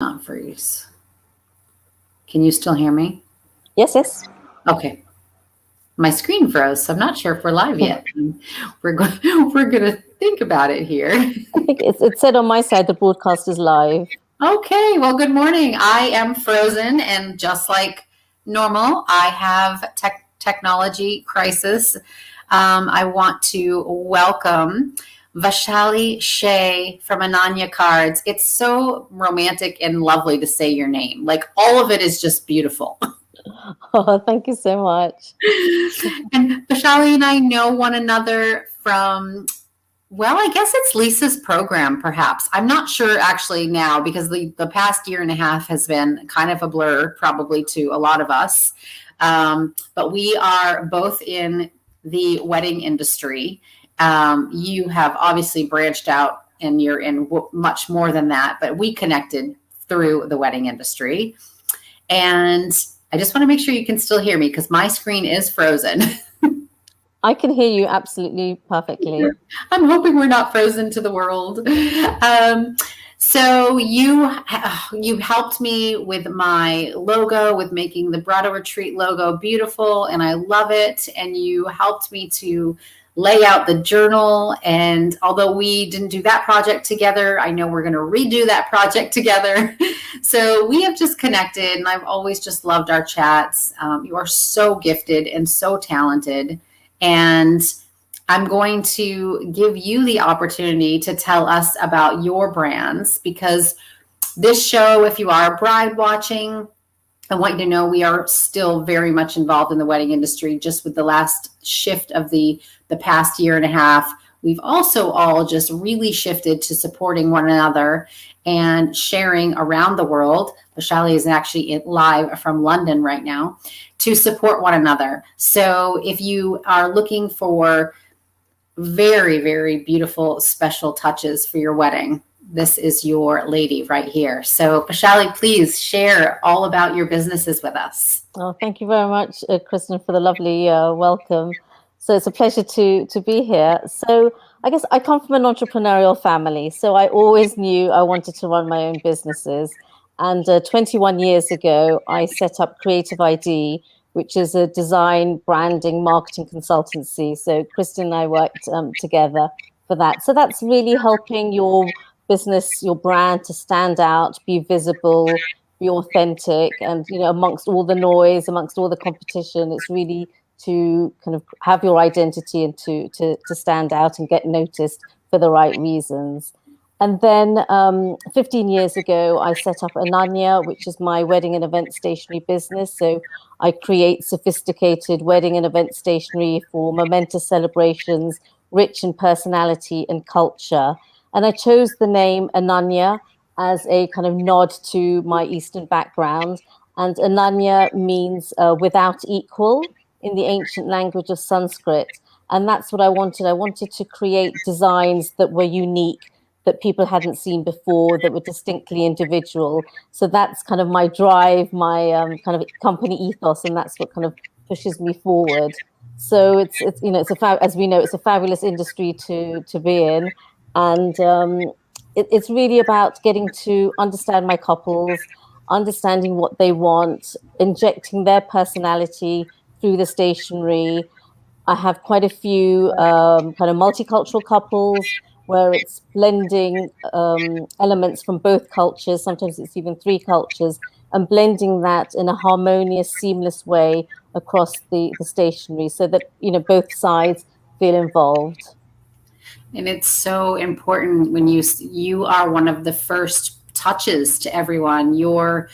Not freeze. Can you still hear me? Yes. Okay. My screen froze, so I'm not sure if we're live yet. We're going we're going to think about it here. I think it said on my side the broadcast is live. Okay. Well, good morning. I am frozen, and just like normal, I have technology crisis. I want to welcome Vaishali Shah from Ananya Cards. It's so romantic and lovely to say your name. Like all of it is just beautiful. Oh, thank you so much. And Vaishali and I know one another from, well, I guess it's Lisa's program, perhaps. I'm not sure actually now because the past year and a half has been kind of a blur, probably to a lot of us. But we are both in the wedding industry. You have obviously branched out and you're in much more than that, but we connected through the wedding industry. And I just want to make sure you can still hear me because my screen is frozen. I can hear you absolutely perfectly. I'm hoping we're not frozen to the world. So you helped me with my logo, with making the Brado Retreat logo beautiful, and I love it. And you helped me to lay out the journal. And although we didn't do that project together, I know we're going to redo that project together. So we have just connected, and I've always just loved our chats. You are so gifted and so talented. And I'm going to give you the opportunity to tell us about your brands, because this show, if you are a bride watching, I want you to know we are still very much involved in the wedding industry. Just with the last shift of the past year and a half, we've also all just really shifted to supporting one another and sharing around the world. Vaishali is actually live from London right now to support one another. So if you are looking for very, very beautiful, special touches for your wedding, this is your lady right here. So Vaishali, please share all about your businesses with us. Oh, thank you very much, Kristen, for the lovely welcome. So it's a pleasure to be here. So I guess I come from an entrepreneurial family, so I always knew I wanted to run my own businesses. And 21 years ago, I set up Creative ID, which is a design, branding, marketing consultancy. So Kristen and I worked together for that. So that's really helping your business, your brand to stand out, be visible, be authentic, and amongst all the noise, amongst all the competition, it's really to kind of have your identity and to stand out and get noticed for the right reasons. And then 15 years ago, I set up Ananya, which is my wedding and event stationery business. So I create sophisticated wedding and event stationery for momentous celebrations, rich in personality and culture. And I chose the name Ananya as a kind of nod to my Eastern background. And Ananya means without equal in the ancient language of Sanskrit. And that's what I wanted. I wanted to create designs that were unique, that people hadn't seen before, that were distinctly individual. So that's kind of my drive, my kind of company ethos, and that's what kind of pushes me forward. So it's as we know, it's a fabulous industry to be in, and it's really about getting to understand my couples, understanding what they want, injecting their personality through the stationery. I have quite a few kind of multicultural couples where it's blending elements from both cultures. Sometimes it's even three cultures, and blending that in a harmonious, seamless way across the stationery so that, both sides feel involved. And it's so important when you are one of the first touches to everyone. Your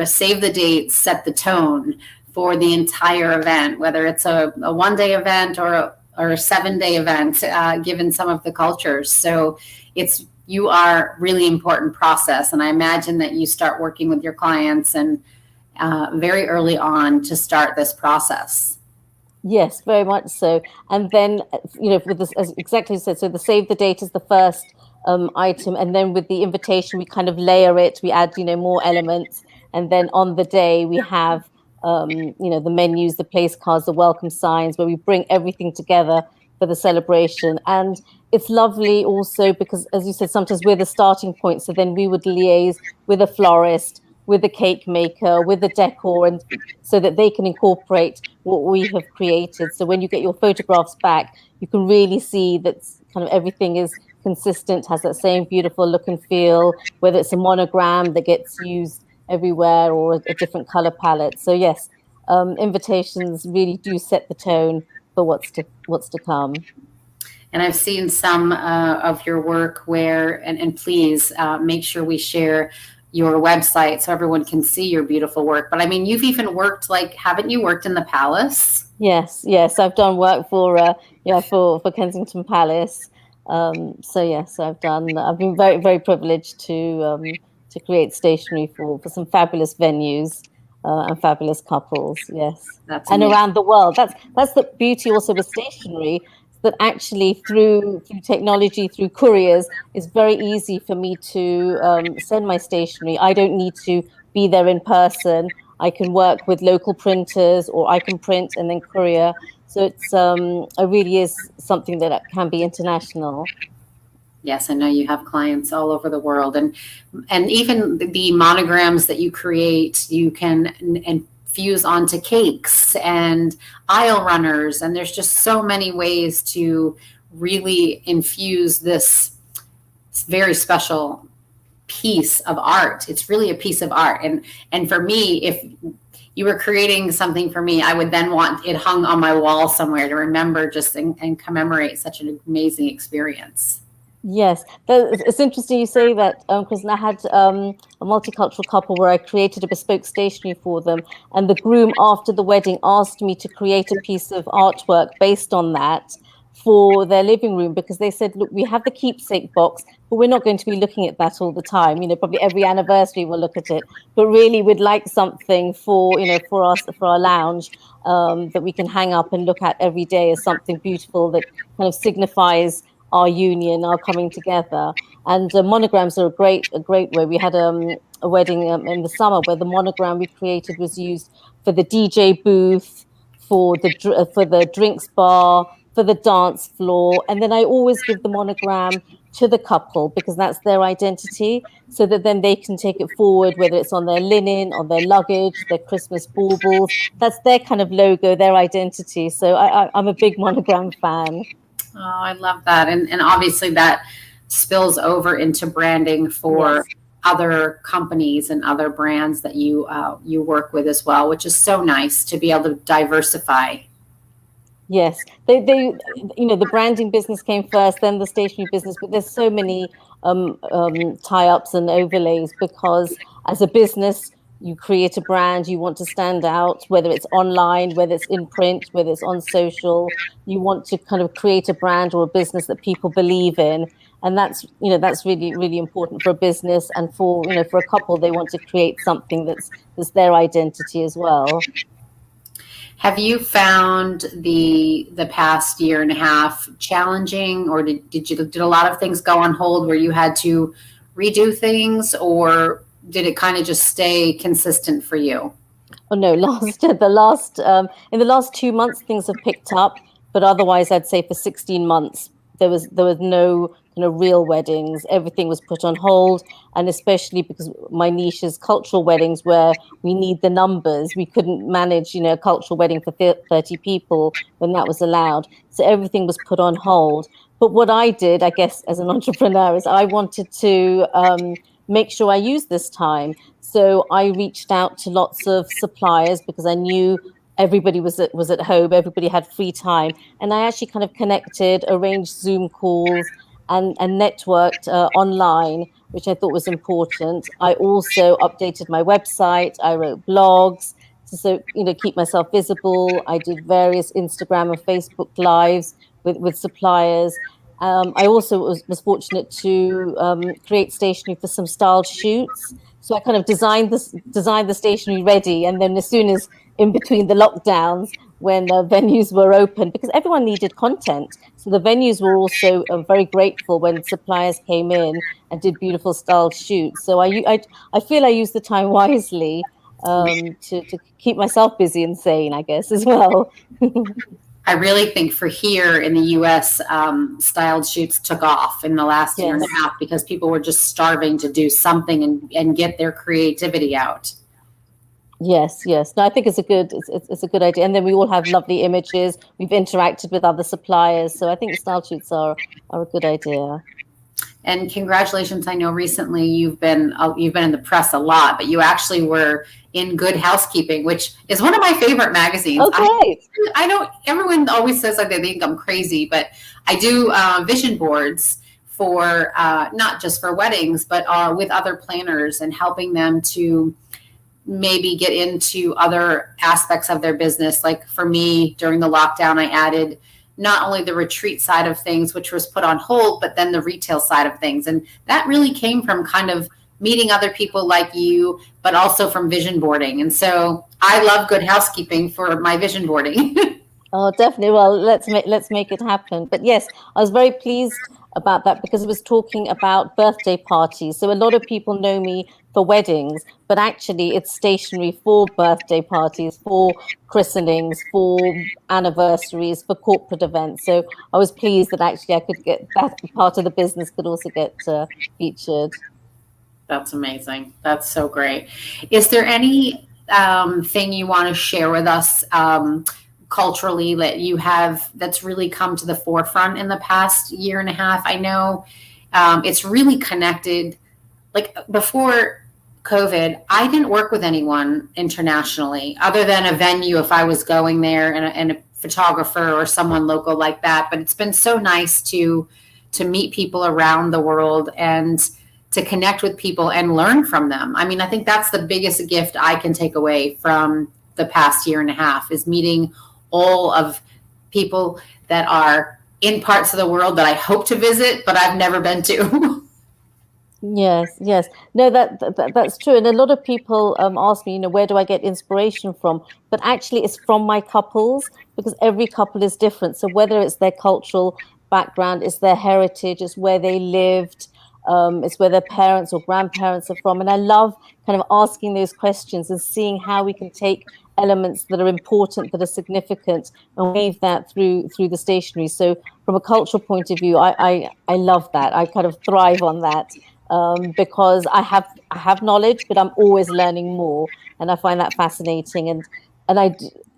save the date, set the tone for the entire event, whether it's a one-day event or a 7-day event, given some of the cultures. So you are really important process. And I imagine that you start working with your clients and very early on to start this process. Yes, very much so. And then, with this, as exactly as you said, so the save the date is the first item. And then with the invitation, we kind of layer it, we add, more elements. And then on the day, we have, the menus, the place cards, the welcome signs, where we bring everything together for the celebration. And it's lovely also because, as you said, sometimes we're the starting point. So then we would liaise with a florist, with a cake maker, with the decor, and so that they can incorporate what we have created. So when you get your photographs back, you can really see that kind of everything is consistent, has that same beautiful look and feel, whether it's a monogram that gets used everywhere or a different color palette. So yes, invitations really do set the tone for what's to come. And I've seen some of your work where, and please make sure we share your website so everyone can see your beautiful work. But I mean, you've even worked, like, haven't you worked in the palace? Yes, I've done work for for Kensington Palace. So yes, I've been very privileged to create stationery for some fabulous venues and fabulous couples. Yes, That's and amazing. around the world. That's the beauty also with stationery, that actually through technology, through couriers, it's very easy for me to send my stationery. I don't need to be there in person. I can work with local printers, or I can print and then courier. So it really is something that can be international. Yes, I know you have clients all over the world, and even the monograms that you create, you can infuse onto cakes and aisle runners, and there's just so many ways to really infuse this very special piece of art. It's really a piece of art, and for me, if you were creating something for me, I would then want it hung on my wall somewhere to remember just and commemorate such an amazing experience. Yes, it's interesting you say that, Kristen. I had a multicultural couple where I created a bespoke stationery for them, and the groom after the wedding asked me to create a piece of artwork based on that for their living room, because they said, "Look, we have the keepsake box, but we're not going to be looking at that all the time. You know, probably every anniversary we'll look at it, but really we'd like something for for us for our lounge that we can hang up and look at every day as something beautiful that kind of signifies." Our union, our coming together, and monograms are a great way. We had a wedding in the summer where the monogram we created was used for the DJ booth, for the drinks bar, for the dance floor, and then I always give the monogram to the couple because that's their identity, so that then they can take it forward, whether it's on their linen, on their luggage, their Christmas baubles. That's their kind of logo, their identity. So I'm a big monogram fan. Oh, I love that. And obviously that spills over into branding for Yes. other companies and other brands that you work with as well, which is so nice to be able to diversify. Yes, the branding business came first, then the stationery business. But there's so many tie-ups and overlays because as a business, you create a brand, you want to stand out, whether it's online, whether it's in print, whether it's on social. You want to kind of create a brand or a business that people believe in, and that's really important for a business, and for a couple, they want to create something that's their identity as well. Have you found the past year and a half challenging, or did a lot of things go on hold where you had to redo things, or did it kind of just stay consistent for you? Oh no, in the last 2 months things have picked up, but otherwise I'd say for 16 months there was no kind of real weddings. Everything was put on hold, and especially because my niche is cultural weddings where we need the numbers. We couldn't manage, a cultural wedding for 30 people when that was allowed. So everything was put on hold. But what I did, I guess, as an entrepreneur, is I wanted to make sure I used this time. So I reached out to lots of suppliers because I knew everybody was at home, everybody had free time, and I actually kind of connected, arranged Zoom calls, and networked online, which I thought was important. I also updated my website. I wrote blogs to keep myself visible. I did various Instagram and Facebook lives with suppliers. I also was fortunate to create stationery for some styled shoots. So I kind of designed the stationery ready, and then as soon as in between the lockdowns, when venues were open, because everyone needed content, so the venues were also very grateful when suppliers came in and did beautiful styled shoots. So I feel I used the time wisely to keep myself busy and sane, I guess, as well. I really think for here in the US, styled shoots took off in the last year and a Yes. half because people were just starving to do something and get their creativity out. Yes, yes. No, I think it's a good idea. And then we all have lovely images. We've interacted with other suppliers, so I think style shoots are a good idea. And congratulations! I know recently you've been in the press a lot, but you actually were in Good Housekeeping, which is one of my favorite magazines. Oh, great. I don't. Everyone always says like they think I'm crazy, but I do vision boards for not just for weddings, but with other planners and helping them to maybe get into other aspects of their business. Like for me, during the lockdown, I added not only the retreat side of things, which was put on hold, but then the retail side of things. And that really came from kind of meeting other people like you, but also from vision boarding. And so I love Good Housekeeping for my vision boarding. Oh, definitely. Well, let's make it happen. But yes, I was very pleased about that because it was talking about birthday parties. So a lot of people know me for weddings, but actually it's stationery for birthday parties, for christenings, for anniversaries, for corporate events. So I was pleased that actually I could get that part of the business could also get featured. That's amazing. That's so great. Is there any thing you want to share with us culturally that you have that's really come to the forefront in the past year and a half? I know it's really connected. Like before COVID, I didn't work with anyone internationally other than a venue if I was going there and a photographer or someone local like that. But it's been so nice to meet people around the world and to connect with people and learn from them. I mean, I think that's the biggest gift I can take away from the past year and a half is meeting all of people that are in parts of the world that I hope to visit, but I've never been to. Yes, yes. No, that's true. And a lot of people ask me, where do I get inspiration from? But actually, it's from my couples because every couple is different. So whether it's their cultural background, it's their heritage, it's where they lived, it's where their parents or grandparents are from. And I love kind of asking those questions and seeing how we can take elements that are important, that are significant, and weave that through the stationery. So from a cultural point of view, I love that. I kind of thrive on that because I have knowledge, but I'm always learning more, and I find that fascinating. And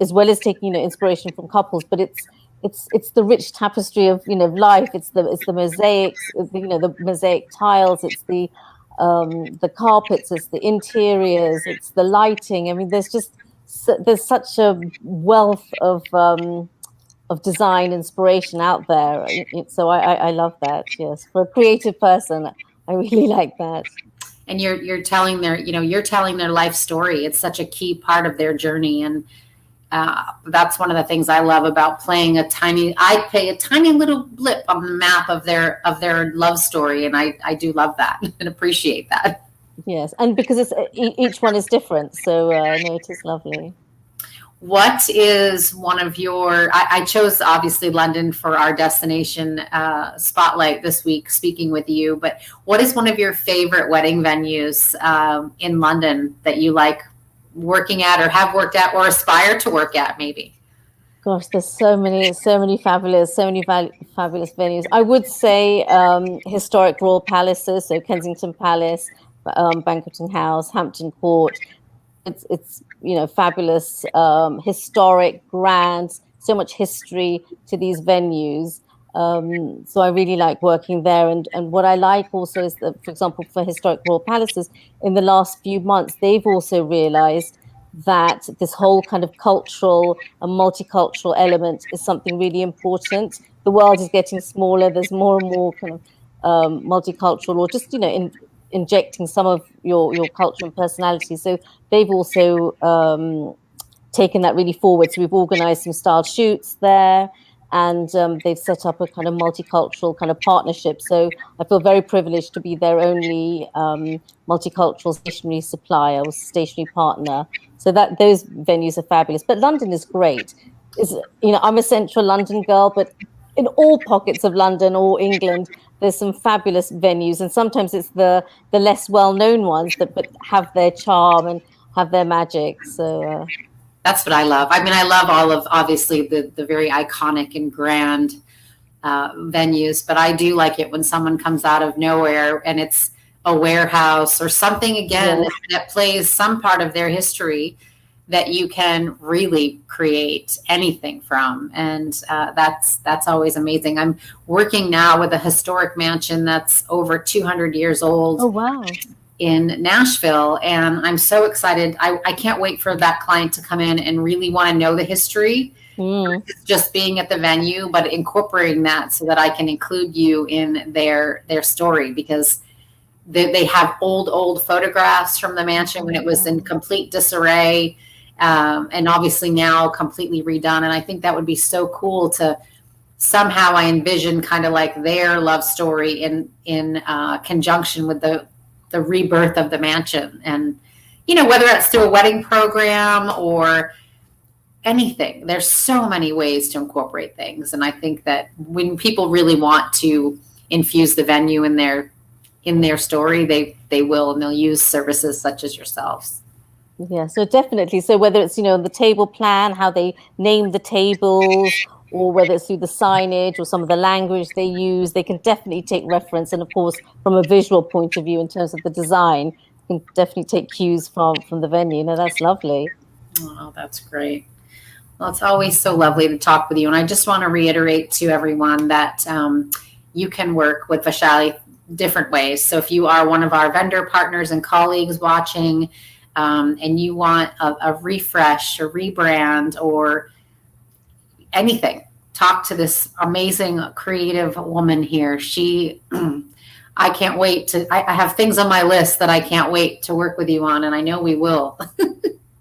as well as taking inspiration from couples, but it's the rich tapestry of life. It's the mosaics, the mosaic tiles. It's the carpets. It's the interiors. It's the lighting. I mean, there's such a wealth of design inspiration out there. So I love that. Yes, for a creative person, I really like that. And you're telling their life story. It's such a key part of their journey, and that's one of the things I love about I play a tiny little blip on the map of their love story, and I do love that and appreciate that. Yes, and because each one is different, so no, it is lovely. What is one of I chose obviously London for our destination spotlight this week, speaking with you, but what is one of your favorite wedding venues in London that you like working at or have worked at or aspire to work at maybe? Gosh, there's so many fabulous venues. I would say historic royal palaces, so Kensington Palace, Banqueting House, Hampton Court. It's fabulous, historic, grand, so much history to these venues. So I really like working there. And what I like also is that, for example, for historic royal palaces, in the last few months, they've also realized that this whole kind of cultural and multicultural element is something really important. The world is getting smaller. There's more and more kind of multicultural, or just injecting some of your culture and personality. So they've also taken that really forward. So we've organized some style shoots there, and they've set up a kind of multicultural kind of partnership. So I feel very privileged to be their only multicultural stationery supplier or stationery partner. So that those venues are fabulous. But London is great. I'm a central London girl, but in all pockets of London or England, there's some fabulous venues, and sometimes it's the less well-known ones that but have their charm and have their magic. So That's what I love. I mean, I love all of, obviously, the very iconic and grand venues, but I do like it when someone comes out of nowhere and it's a warehouse or something, again, Yes. that plays some part of their history that you can really create anything from. And that's always amazing. I'm working now with a historic mansion that's over 200 years old Oh, wow. in Nashville. And I'm so excited. I can't wait for that client to come in and really want to know the history, Mm. just being at the venue, but incorporating that so that I can include you in their story, because they have old photographs from the mansion when it was in complete disarray, and obviously now completely redone. And I think that would be so cool to somehow, I envision kind of like their love story in conjunction with the rebirth of the mansion. And whether that's through a wedding program or anything, there's so many ways to incorporate things. And I think that when people really want to infuse the venue in their story, they will, and they'll use services such as yourselves. Yeah, so definitely. So whether it's, the table plan, how they name the tables, or whether it's through the signage or some of the language they use, they can definitely take reference. And of course, from a visual point of view, in terms of the design, you can definitely take cues from the venue. No, that's lovely. Oh, that's great. Well, it's always so lovely to talk with you. And I just want to reiterate to everyone that you can work with Vaishali different ways. So if you are one of our vendor partners and colleagues watching, and you want a refresh or rebrand or anything, talk to this amazing creative woman here. I can't wait I have things on my list that I can't wait to work with you on, and I know we will.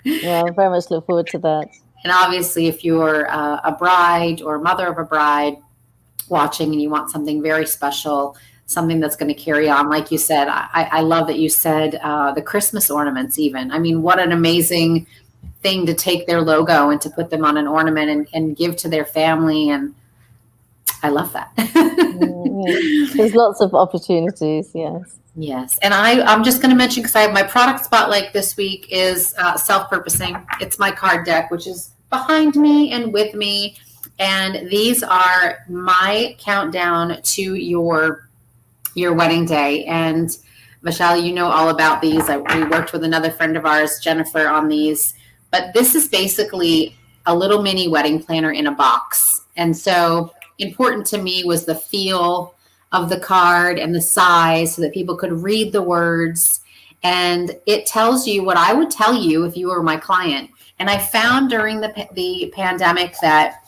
Yeah, I very much look forward to that. And obviously, if you're a bride or mother of a bride watching and you want something very special, something that's going to carry on, like you said, I love that you said the Christmas ornaments even. I mean, what an amazing thing to take their logo and to put them on an ornament and give to their family. And I love that. Yeah. There's lots of opportunities, yes. Yes. And I'm just going to mention, because I have my product spotlight this week, is self-purposing. It's my card deck, which is behind me and with me. And these are my countdown to your wedding day. And Vaishali, you know all about these. We worked with another friend of ours, Jennifer, on these. But this is basically a little mini wedding planner in a box. And so important to me was the feel of the card and the size, so that people could read the words. And it tells you what I would tell you if you were my client. And I found during the pandemic that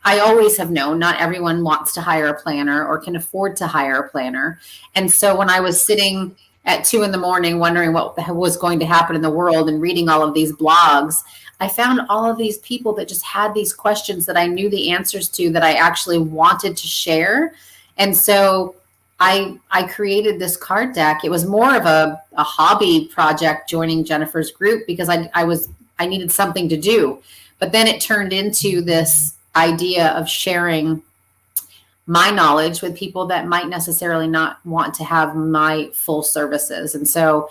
I always have known not everyone wants to hire a planner or can afford to hire a planner. And so when I was sitting at 2 a.m. wondering what was going to happen in the world and reading all of these blogs, I found all of these people that just had these questions that I knew the answers to, that I actually wanted to share. And so I created this card deck. It was more of a hobby project, joining Jennifer's group, because I needed something to do. But then it turned into this idea of sharing my knowledge with people that might necessarily not want to have my full services. And so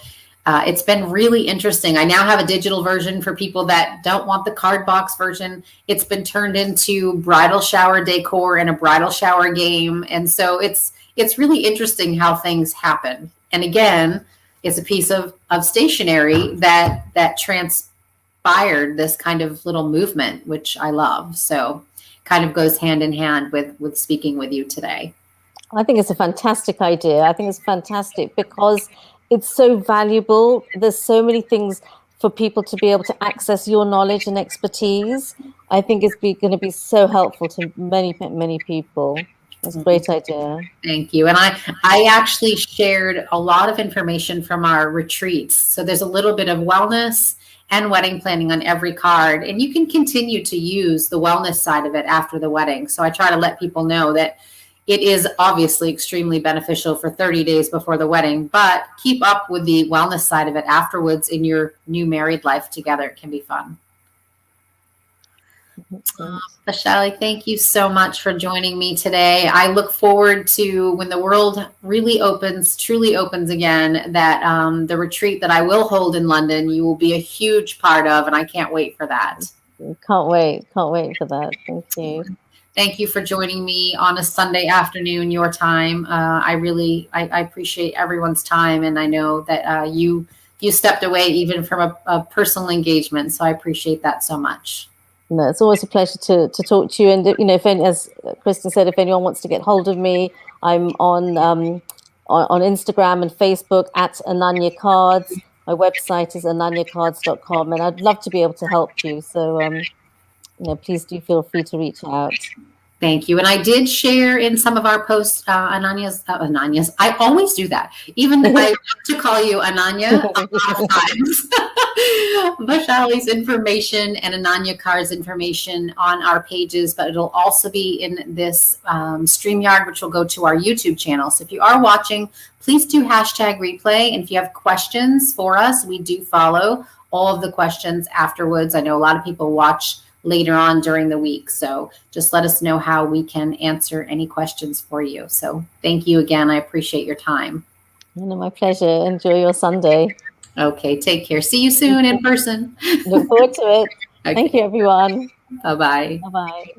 it's been really interesting. I now have a digital version for people that don't want the card box version. It's been turned into bridal shower decor and a bridal shower game. And so it's really interesting how things happen. And again, it's a piece of stationery that transpired this kind of little movement, which I love. So kind of goes hand in hand with speaking with you today. I think it's a fantastic idea. I think it's fantastic because it's so valuable. There's so many things for people to be able to access your knowledge and expertise. I think it's going to be so helpful to many, many people. It's a great idea. Thank you. And I actually shared a lot of information from our retreats. So there's a little bit of wellness and wedding planning on every card. And you can continue to use the wellness side of it after the wedding. So I try to let people know that it is obviously extremely beneficial for 30 days before the wedding, but keep up with the wellness side of it afterwards in your new married life together. It can be fun. Excellent. Vaishali, thank you so much for joining me today. I look forward to when the world really opens, truly opens again, that the retreat that I will hold in London, you will be a huge part of, and I can't wait for that. Can't wait. Can't wait for that. Thank you. Thank you for joining me on a Sunday afternoon, your time. I appreciate everyone's time, and I know that you stepped away even from a personal engagement, so I appreciate that so much. No, it's always a pleasure to talk to you. And if any, as Kristen said, if anyone wants to get hold of me, I'm on Instagram and Facebook at Ananya Cards. My website is ananyacards.com, and I'd love to be able to help you. So please do feel free to reach out. Thank you. And I did share in some of our posts, Ananya's. I always do that. Even I want to call you Ananya a lot of times. Vaishali's information and Ananya Car's information on our pages, but it'll also be in this StreamYard, which will go to our YouTube channel. So if you are watching, please do #replay. And if you have questions for us, we do follow all of the questions afterwards. I know a lot of people watch later on during the week. So just let us know how we can answer any questions for you. So thank you again. I appreciate your time. My pleasure. Enjoy your Sunday. Okay, take care. See you soon in person. Look forward to it. Okay. Thank you, everyone. Bye-bye. Bye-bye.